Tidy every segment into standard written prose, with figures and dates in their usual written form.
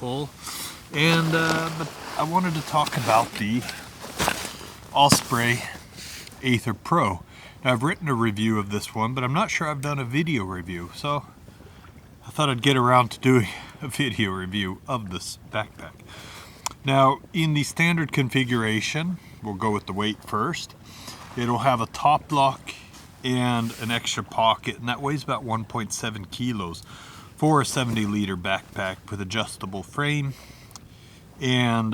full. And but I wanted to talk about the Osprey Aether Pro. Now, I've written a review of this one, but I'm not sure I've done a video review, so I thought I'd get around to doing a video review of this backpack. Now, in the standard configuration, we'll go with the weight first. It'll have a top lock and an extra pocket, and that weighs about 1.7 kilos for a 70-liter backpack with adjustable frame. And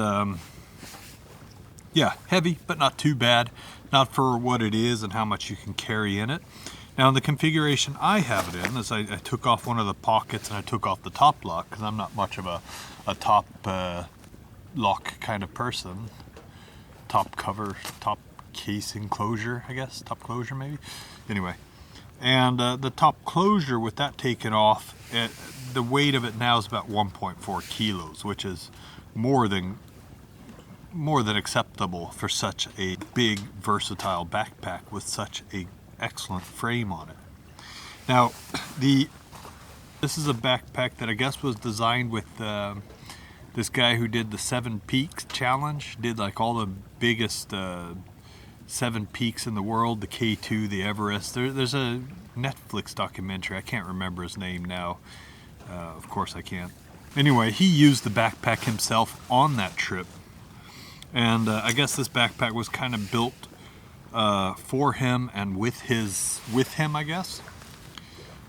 yeah, heavy, but not too bad. Not for what it is and how much you can carry in it. Now, in the configuration I have it in, is I took off one of the pockets and I took off the top lock, because I'm not much of a top lock kind of person. Top cover, top case enclosure, I guess. Top closure, maybe? Anyway. And the top closure, with that taken off, the weight of it now is about 1.4 kilos, which is more than acceptable for such a big, versatile backpack with such a excellent frame on it. Now, this is a backpack that I guess was designed with this guy who did the 7 Peaks challenge, did like all the biggest 7 peaks in the world, the K2, the Everest. There's a Netflix documentary, I can't remember his name now. Of course I can't. Anyway, he used the backpack himself on that trip. And I guess this backpack was kind of built for him and with him, I guess.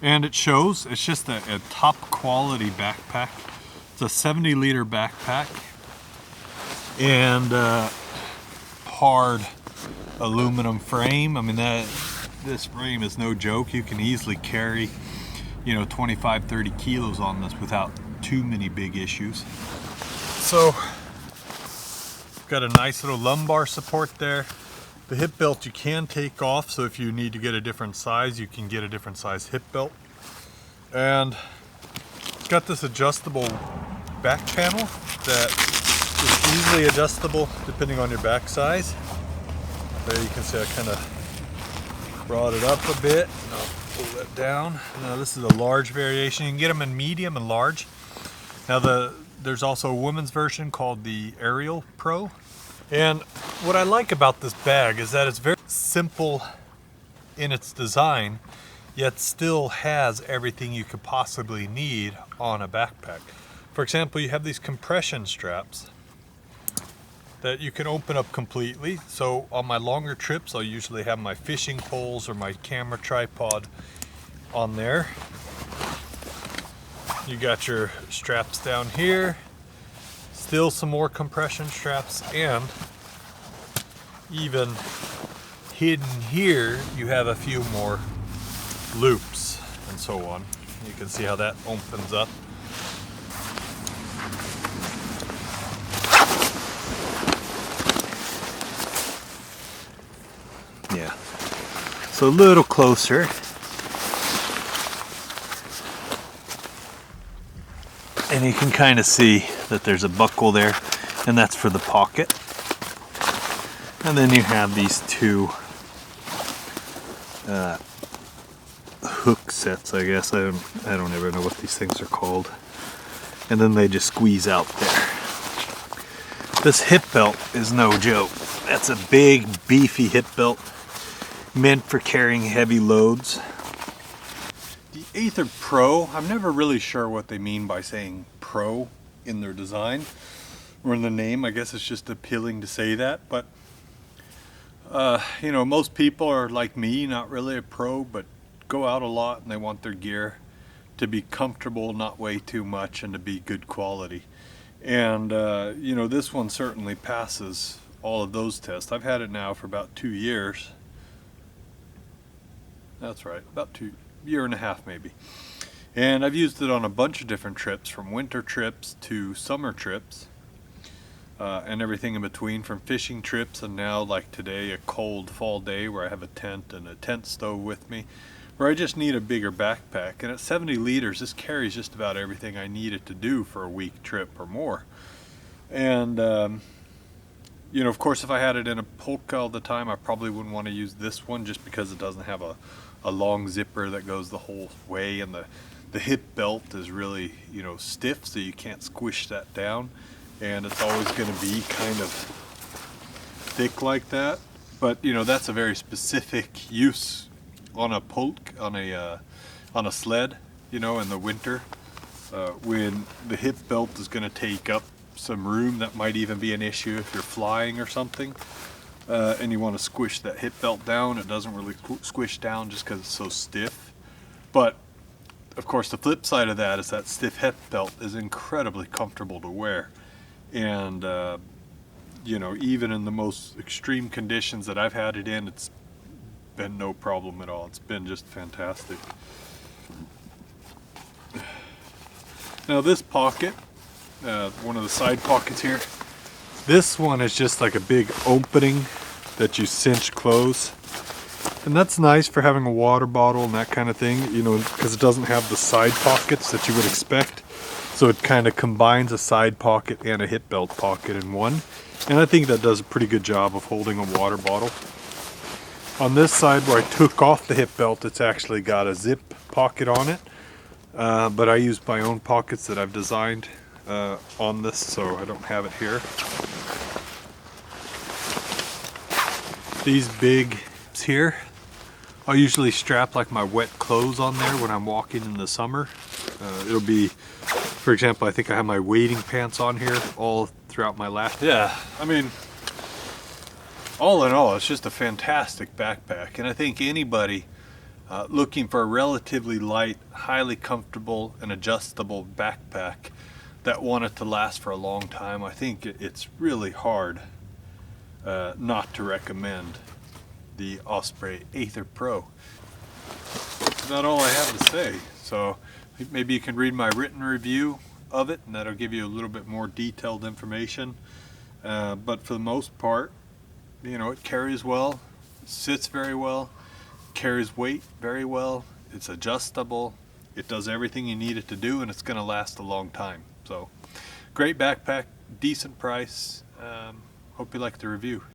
And it shows. It's just a top quality backpack. It's a 70-liter backpack and hard aluminum frame. I mean, this frame is no joke. You can easily carry, 25, 30 kilos on this without too many big issues. So, got a nice little lumbar support there. The hip belt you can take off, so if you need to get a different size, you can get a different size hip belt. And it's got this adjustable back panel that is easily adjustable depending on your back size. There you can see I kind of brought it up a bit. I'll pull that down. Now this is a large variation. You can get them in medium and large. Now there's also a women's version called the Aerial Pro. And what I like about this bag is that it's very simple in its design, yet still has everything you could possibly need on a backpack. For example, you have these compression straps that you can open up completely. So on my longer trips, I'll usually have my fishing poles or my camera tripod on there. You got your straps down here, still some more compression straps, and even hidden here you have a few more loops and so on. You can see how that opens up. Yeah, so a little closer. And you can kind of see that there's a buckle there, and that's for the pocket. And then you have these two hook sets, I guess. I don't ever know what these things are called. And then they just squeeze out there. This hip belt is no joke. That's a big, beefy hip belt meant for carrying heavy loads. The Aether Pro, I'm never really sure what they mean by saying Pro in their design or in the name. I guess it's just appealing to say that, but most people are like me, not really a pro, but go out a lot and they want their gear to be comfortable, not weigh too much, and to be good quality. And this one certainly passes all of those tests. I've had it now for about 2 years. That's right, about 2 year and a half maybe. And I've used it on a bunch of different trips, from winter trips to summer trips, and everything in between, from fishing trips, and now like today, a cold fall day where I have a tent and a tent stove with me, where I just need a bigger backpack. And at 70 liters, this carries just about everything I need it to do for a week trip or more. And of course, if I had it in a polka all the time, I probably wouldn't want to use this one, just because it doesn't have a long zipper that goes the whole way, and The hip belt is really, you know, stiff, so you can't squish that down, and it's always going to be kind of thick like that. But you know, that's a very specific use on a on a sled, you know, in the winter, when the hip belt is going to take up some room. That might even be an issue if you're flying or something, and you want to squish that hip belt down. It doesn't really squish down just because it's so stiff. But of course, the flip side of that is that stiff hip belt is incredibly comfortable to wear, and you know, even in the most extreme conditions that I've had it in, it's been no problem at all. It's been just fantastic. Now this pocket, one of the side pockets here, this one is just like a big opening that you cinch close. And that's nice for having a water bottle and that kind of thing, you know, because it doesn't have the side pockets that you would expect. So it kind of combines a side pocket and a hip belt pocket in one. And I think that does a pretty good job of holding a water bottle. On this side where I took off the hip belt, it's actually got a zip pocket on it. But I use my own pockets that I've designed on this, so I don't have it here. These big here, I'll usually strap like my wet clothes on there when I'm walking in the summer. It'll be, for example, I think I have my wading pants on here all throughout my lap. Yeah, I mean, all in all, it's just a fantastic backpack, and I think anybody looking for a relatively light, highly comfortable and adjustable backpack that want it to last for a long time, I think it's really hard not to recommend the Osprey Aether Pro. That's about all I have to say. So maybe you can read my written review of it, and that'll give you a little bit more detailed information. But for the most part, you know, it carries well, sits very well, carries weight very well, it's adjustable, it does everything you need it to do, and it's going to last a long time. So great backpack, decent price. Hope you like the review.